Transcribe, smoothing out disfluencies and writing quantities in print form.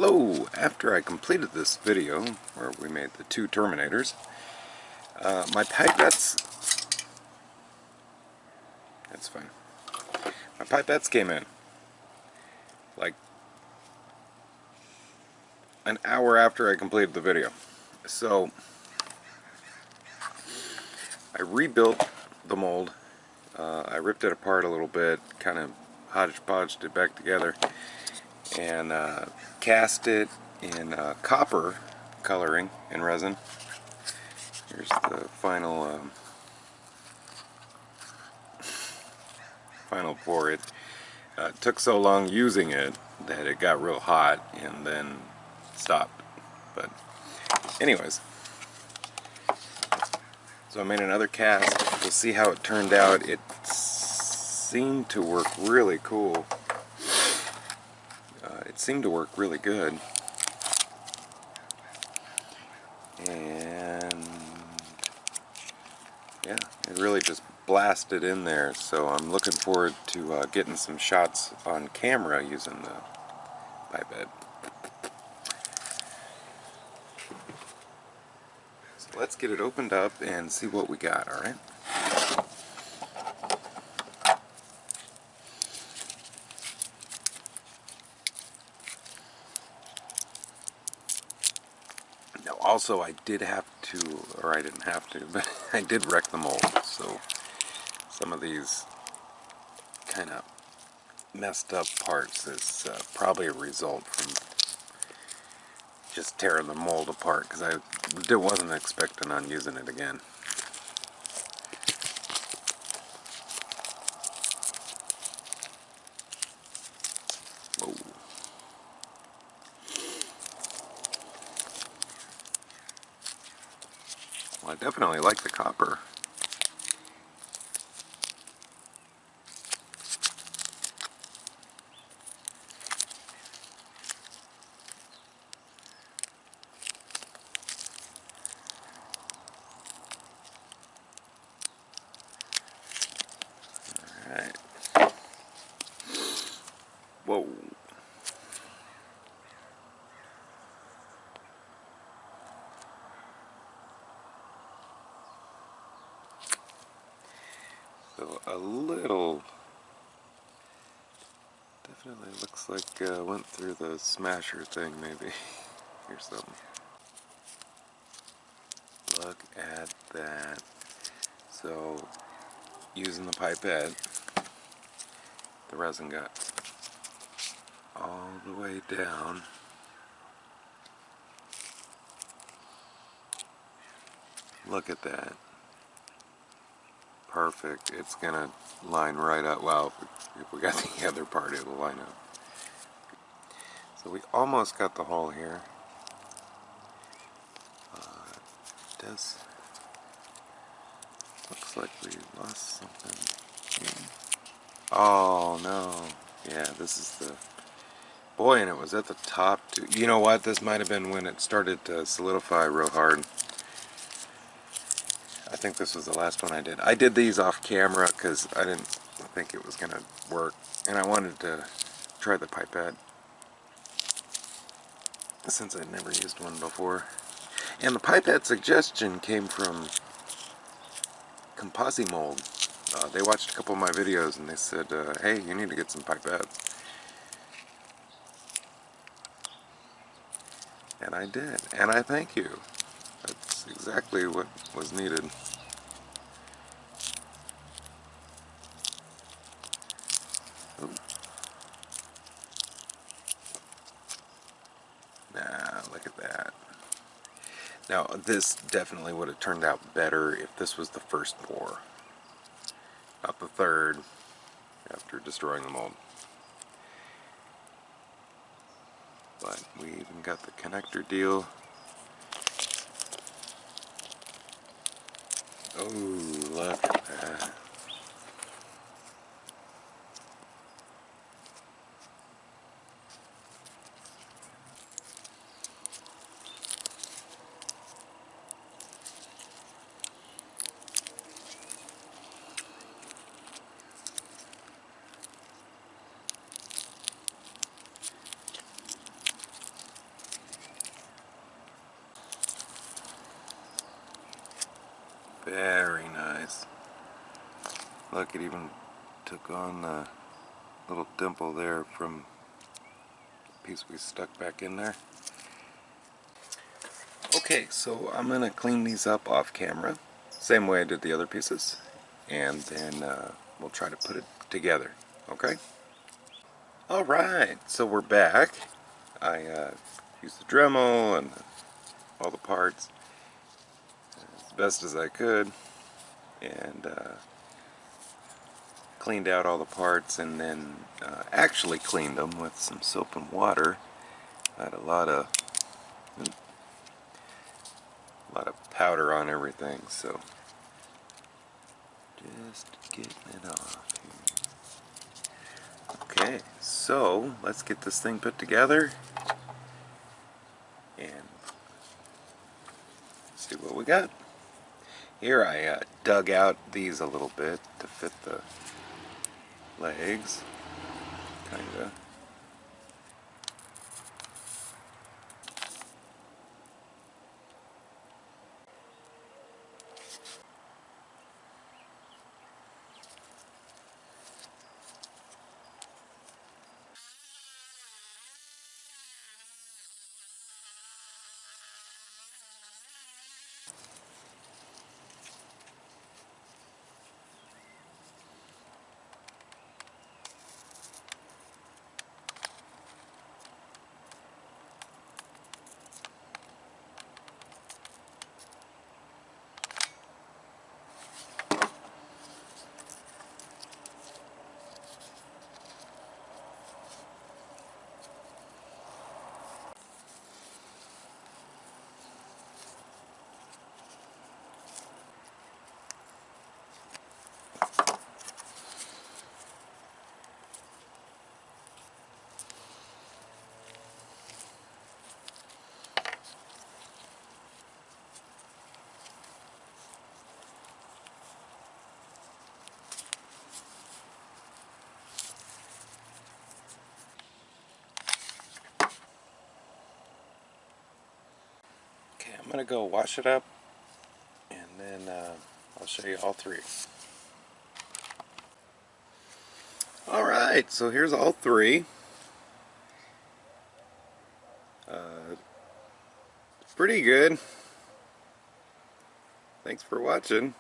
Hello! After I completed this video, where we made the two Terminators, my pipettes... That's fine. My pipettes came in. Like an hour after I completed the video. So, I rebuilt the mold. I ripped it apart a little bit, kind of hodgepodged it back together, and cast it in copper coloring in resin. Here's the final pour. It took so long using it that it got real hot and then stopped. But anyways, so I made another cast. We'll see how it turned out. It seemed to work really cool. It seemed to work really good. And yeah, it really just blasted in there. So I'm looking forward to getting some shots on camera using the pipette. So let's get it opened up and see what we got, alright? Now also I did have to, or I didn't have to, but I did wreck the mold. So some of these kind of messed up parts is probably a result from just tearing the mold apart, because I wasn't expecting on using it again. Whoa. Well, I definitely like the copper. Alright. Whoa. So a little, definitely looks like went through the smasher thing maybe. Here's something. Look at that. So using the pipette, the resin got all the way down. Look at that. Perfect. It's gonna line right up. Well, if we got the other part, it'll line up. So we almost got the hole here. It does. Looks like we lost something. Oh no. Yeah, this is the... Boy, and it was at the top too. You know what? This might have been when it started to solidify real hard. I think this was the last one I did. I did these off camera because I didn't think it was going to work. And I wanted to try the pipette, since I'd never used one before. And the pipette suggestion came from ComposiMold. They watched a couple of my videos and they said, hey, you need to get some pipettes. And I did. And I thank you. That's exactly what was needed. Ooh. Nah, look at that. Now, this definitely would have turned out better if this was the first pour, not the third, after destroying the mold. But we even got the connector deal. Oh, look at that. Very nice. Look, it even took on the little dimple there from the piece we stuck back in there. Okay, so I'm going to clean these up off camera, same way I did the other pieces, and then we'll try to put it together, okay? Alright, so we're back. I used the Dremel and all the parts as best as I could, and cleaned out all the parts, and then actually cleaned them with some soap and water. I had a lot of powder on everything, so just getting it off here. Okay, so let's get this thing put together and see what we got. Here I dug out these a little bit to fit the legs, kinda. Okay, I'm gonna go wash it up, and then I'll show you all three. Alright, so here's all three. Pretty good. Thanks for watching.